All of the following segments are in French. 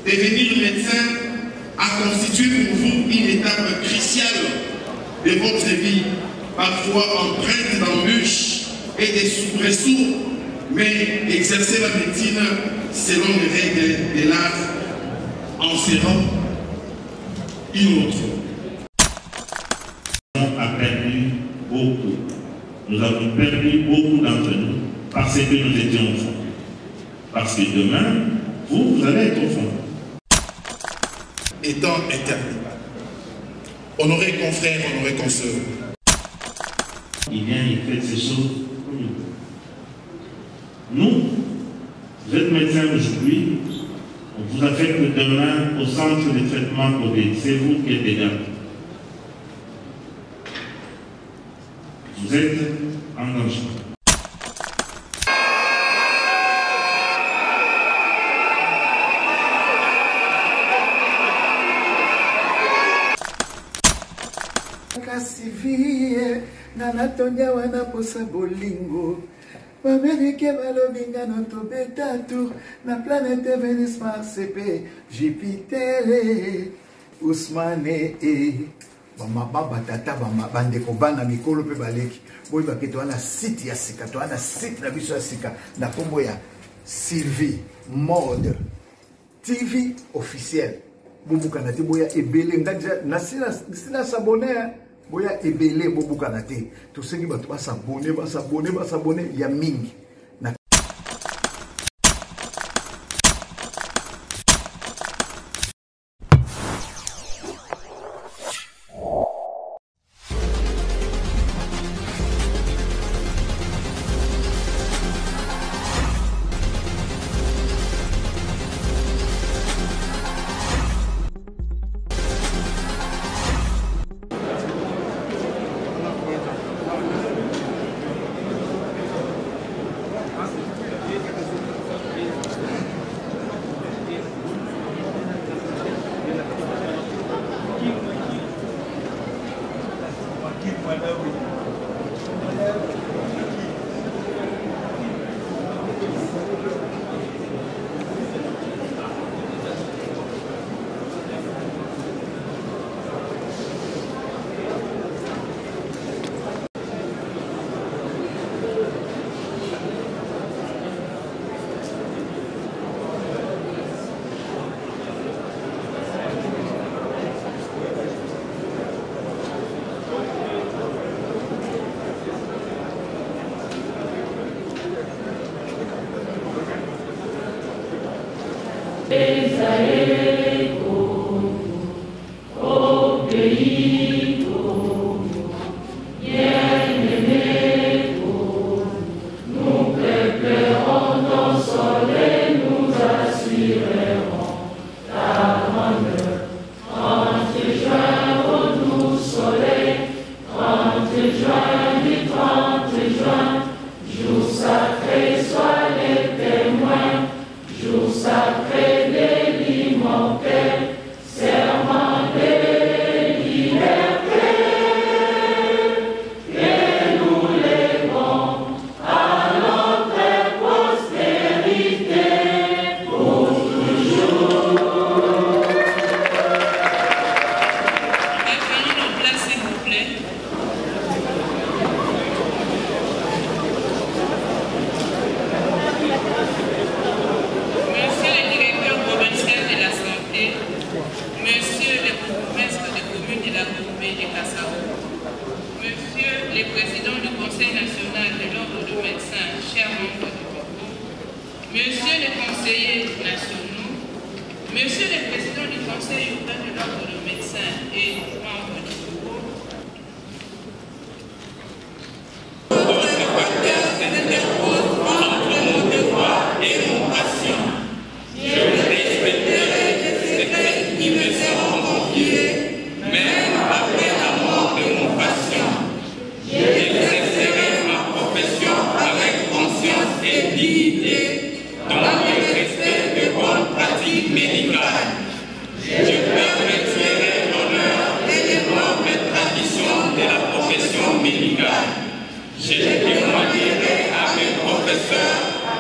Devenir médecin a constitué pour vous une étape cruciale de votre vie, parfois empreinte d'embûches et de soubresauts, mais exercer la médecine selon les règles de l'art en sera une autre. On a perdu beaucoup. Nous avons perdu beaucoup d'entre nous parce que nous étions au fond. Parce que demain, vous allez être au fond. Étant interdit. Honoré confrères, honoré consoeurs. Il vient, il fait ces choses pour nous. Nous, vous êtes médecin aujourd'hui, on vous affecte demain au centre de traitement Covid. C'est vous qui êtes dedans. Vous êtes en danger. Kasivie na natonya wana posa bolingo bamerike balobinga no tobetatu na planète Vénus Mars pe Jupiter Ousmane bamababa tata bandeko bana mikolo pe baleki boyi baketo wana site ya sika to wana site na biso ya sika na kombo ya Sylvie Mode TV officiel bobukana te boya ebele ngaja na sina s'abonner boya ebele bobukana te to sengi bato basabone ya mingi na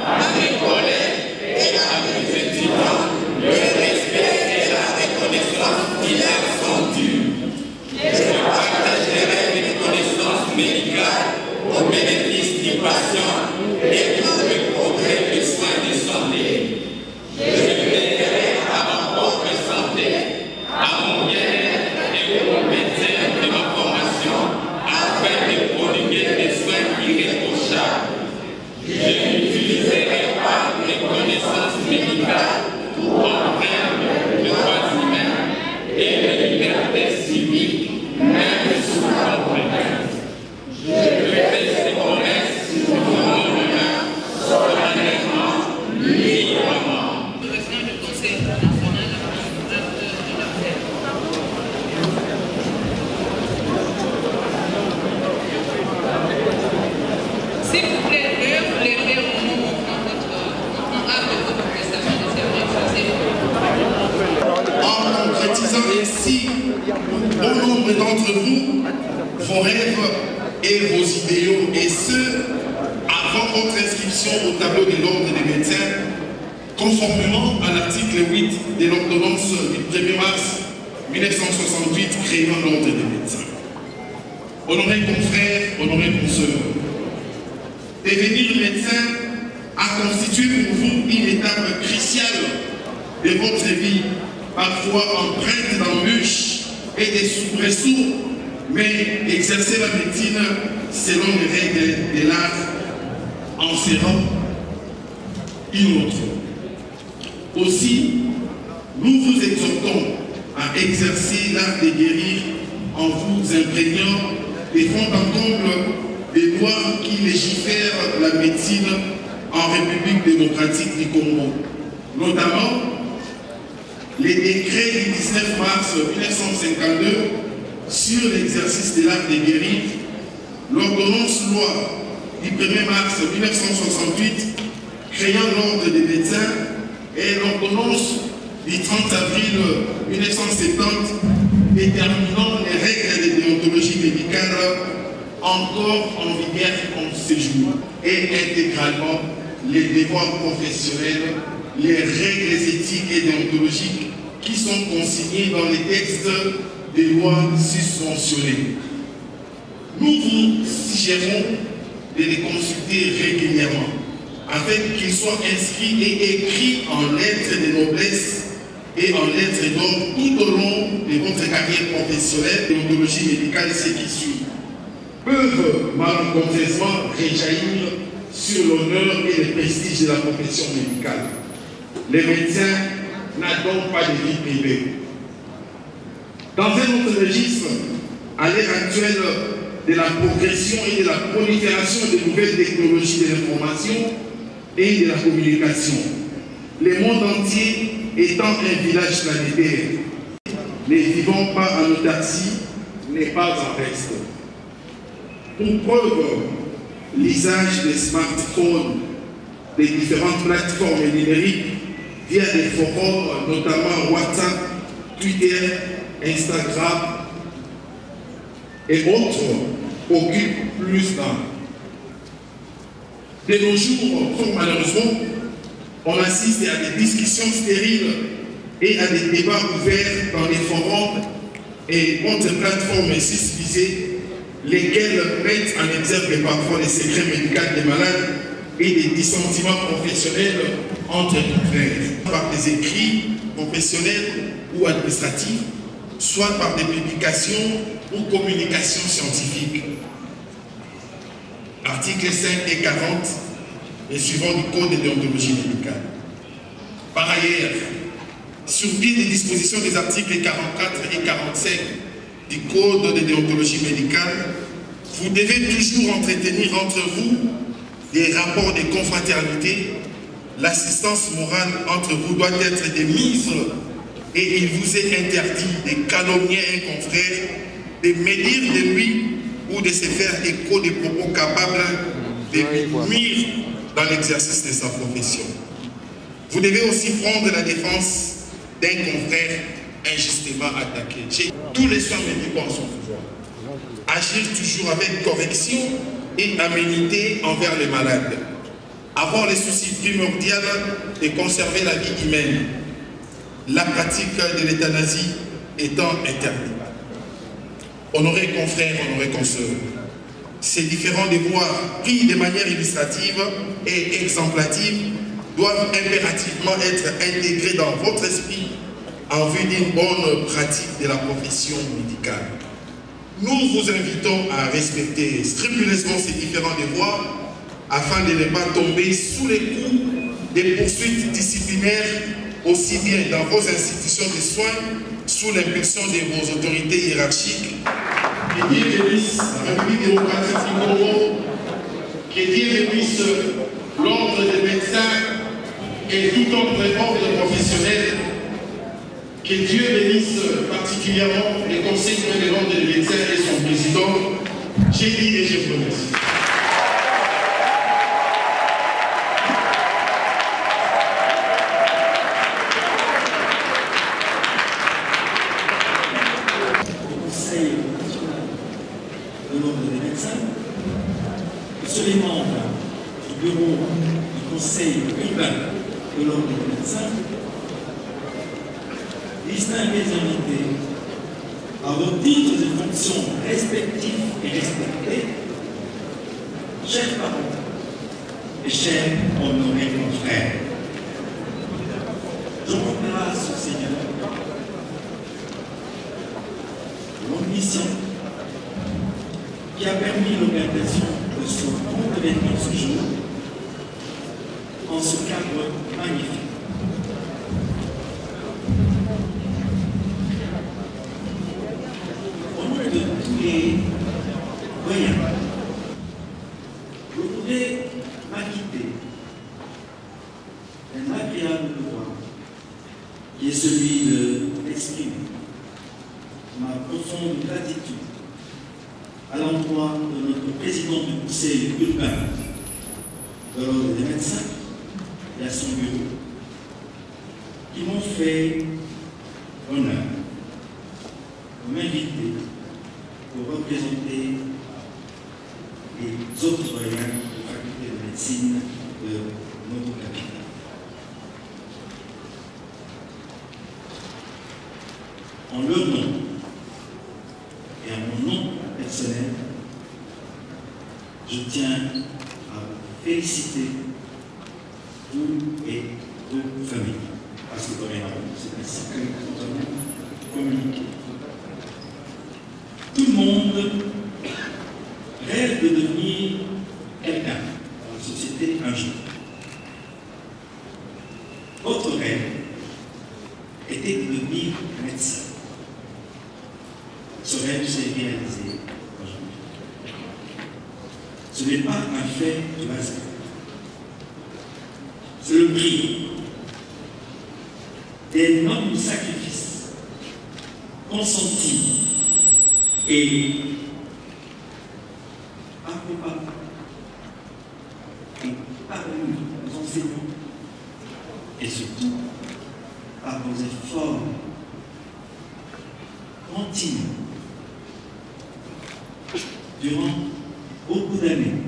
à mes collègues et à mes étudiants le respect librement. Président du Conseil national de la paix. S'il vous plaît, veuillez vous lever au moment où on acte de votre prestation de service. En concrétisant ainsi bon nombre d'entre vous, vos rêves et vos idéaux, et ce, avant votre inscription au tableau de l'ordre des médecins, conformément à l'article 8 de l'ordonnance du 1er mars 1968 créant l'ordre des médecins. Honorés confrères, honorés consoeurs, devenir médecin a constitué pour vous une étape cruciale de votre vie, parfois empreinte d'embûches et de soubresauts, mais exercer la médecine selon les règles de l'art en serant une autre. Aussi, nous vous exhortons à exercer l'art de guérir en vous imprégnant des fonds en comble des lois qui légifèrent la médecine en République démocratique du Congo, notamment les décrets du 19 mars 1952 sur l'exercice de l'art de guérir, l'ordonnance loi du 1er mars 1968 créant l'ordre des médecins et l'ordonnance du 30 avril 1970 déterminant les règles de déontologie médicale encore en vigueur en ce jour et intégralement les devoirs professionnels, les règles éthiques et déontologiques qui sont consignées dans les textes des lois susmentionnées. Nous vous suggérons de les consulter régulièrement afin qu'ils soient inscrits et écrits en lettres de noblesse et en lettres d'or tout au long de votre carrière professionnelle. Déontologie médicale, ce qui suit peuvent malencontreusement réjaillir sur l'honneur et le prestige de la profession médicale. Les médecins n'ont donc pas de vie privée. Dans un autre registre, à l'ère actuelle de la progression et de la prolifération de nouvelles technologies de l'information et de la communication, le monde entier étant un village planétaire, ne vivons pas en autarcie n'est pas en reste. Pour preuve, l'usage des smartphones, des différentes plateformes numériques via des forums, notamment WhatsApp, Twitter, Instagram et autres, occupe plus d'un. De nos jours, fort malheureusement, on assiste à des discussions stériles et à des débats ouverts dans les forums et autres plateformes susvisées, lesquelles mettent en exergue parfois les secrets médicaux des malades et des dissentiments professionnels entre confrères, par des écrits professionnels ou administratifs, soit par des publications ou communications scientifiques. Articles 5 et 40 et suivant du Code de déontologie médicale. Par ailleurs, sur pied des dispositions des articles 44 et 45 du Code de déontologie médicale, vous devez toujours entretenir entre vous des rapports de confraternité. L'assistance morale entre vous doit être de mise et il vous est interdit de calomnier un confrère, de médire de lui ou de se faire écho des propos capables de lui nuire dans l'exercice de sa profession. Vous devez aussi prendre la défense d'un confrère injustement attaqué. Tous les soins médicaux en son pouvoir. Agir toujours avec correction et aménité envers les malades. Avoir le souci primordial de conserver la vie humaine. La pratique de l'euthanasie étant interdite. Honorés confrères, honorés consoeurs, ces différents devoirs pris de manière illustrative et exemplative doivent impérativement être intégrés dans votre esprit en vue d'une bonne pratique de la profession médicale. Nous vous invitons à respecter scrupuleusement ces différents devoirs afin de ne pas tomber sous les coups des poursuites disciplinaires aussi bien dans vos institutions de soins sous l'impulsion de vos autorités hiérarchiques. Que Dieu bénisse la République démocratique du Congo, que Dieu bénisse l'ordre des médecins et tout autre ordre professionnel. Que Dieu bénisse particulièrement le Conseil de l'ordre des médecins et son président. J'ai dit et je vous remercie. Conseil de l'ordre des médecins, monsieur les membres du bureau du conseil urbain de l'ordre des médecins, distingués invités à vos titres et fonctions respectifs et respectés, chers parents et chers honorés confrères, je rends grâce au Seigneur mon mission qui a permis l'organisation de ce grand événement ce jour en ce cadre magnifique. Au nom de tous les voyants, je voudrais m'acquitter d'un agréable devoir qui est celui d'exprimer ma profonde gratitude à l'endroit de notre président du conseil urbain de l'ordre des médecins et à son bureau, qui m'ont fait l'honneur de m'inviter pour représenter les autres doyens de la faculté de médecine de notre capitale. En leur nom et à mon nom personnel, je tiens à vous féliciter, vous et vos familles, parce que c'est ainsi que nous avons communiqué. Tout le monde rêve de devenir quelqu'un dans la société un jour. Votre rêve était de devenir médecin. Ce rêve s'est réalisé aujourd'hui. Ce n'est pas un fait de hasard. C'est le prix d'énormes sacrifices consentis et accompagnés par nos enseignants et surtout par vos efforts continus durant beaucoup d'années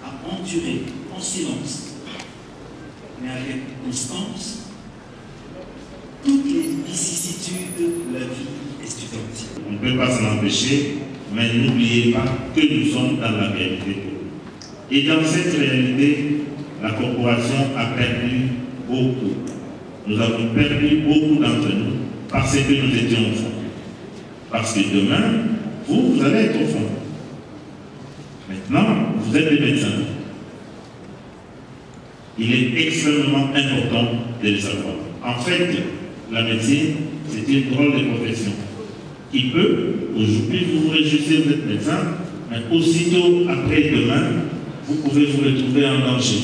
à endurer en silence, mais avec constance, toutes les vicissitudes de la vie estudiantine. On ne peut pas s'en empêcher, mais n'oubliez pas que nous sommes dans la réalité. Et dans cette réalité, la corporation a perdu beaucoup. Nous avons perdu beaucoup d'entre nous parce que nous étions au fond. Parce que demain, vous allez être au fond. Maintenant, vous êtes des médecins. Il est extrêmement important de le savoir. En fait, la médecine, c'est une drôle de profession qui peut, aujourd'hui, vous vous réjouissez, vous êtes médecin, mais aussitôt après-demain, vous pouvez vous retrouver en danger.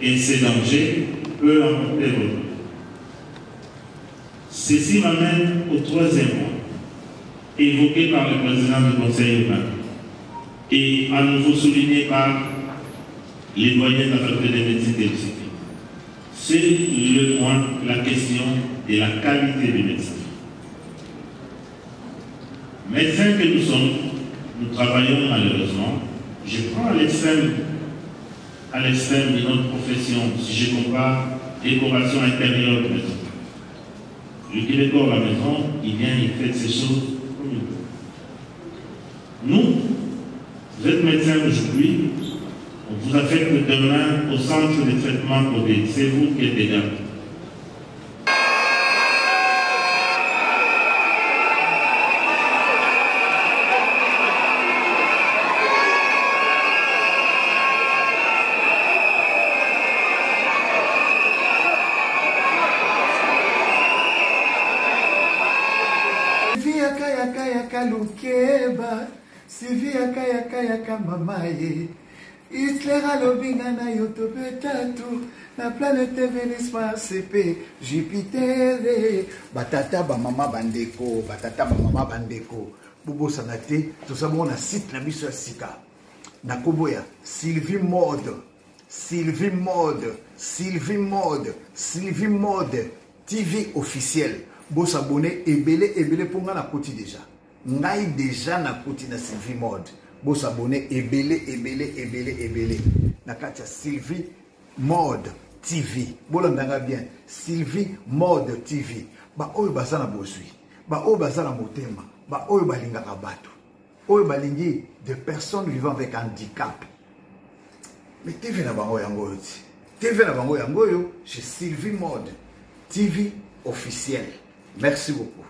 Et ces dangers peuvent emporter votre vie. Ceci m'amène au troisième point, évoqué par le président du Conseil urbain et à nouveau souligné par les doyens de la faculté de médecine et de psychiatrie. C'est le point, la question de la qualité du médecin. Médecins que nous sommes, nous travaillons malheureusement. Je prends à l'extrême de notre profession, si je compare décoration intérieure de maison. Le qui décore la maison, il vient, il fait ces choses comme il veut. Nous, vous êtes médecin aujourd'hui, on vous affecte demain au centre de traitement Covid. C'est vous qui êtes des gars. Lukeba, Sylvia Kaya Kaya Kamamaye, Hitler alobinga na yotobe tatu na planète Vénus CP Jupiter batata ba mama bandeko batata ba mama bandeko bobo sanate to sabon na site na biso ya sika na koboya Sylvie Mode TV officiel bo s'abonner ebele ponga na koti déjà ngai déjà na koti na Sylvie Mode bo s'abonner ebele na kati ya Sylvie Mode TV bolondanga bien Sylvie Mode TV ba oyo basana bosui ba oyo basana motema ba oyo balingaka bato oyo balingi de personnes vivant avec handicap. Mais TV na bango yango yoti. TV na bango yango yo chez Sylvie Mode TV officiel. Merci beaucoup.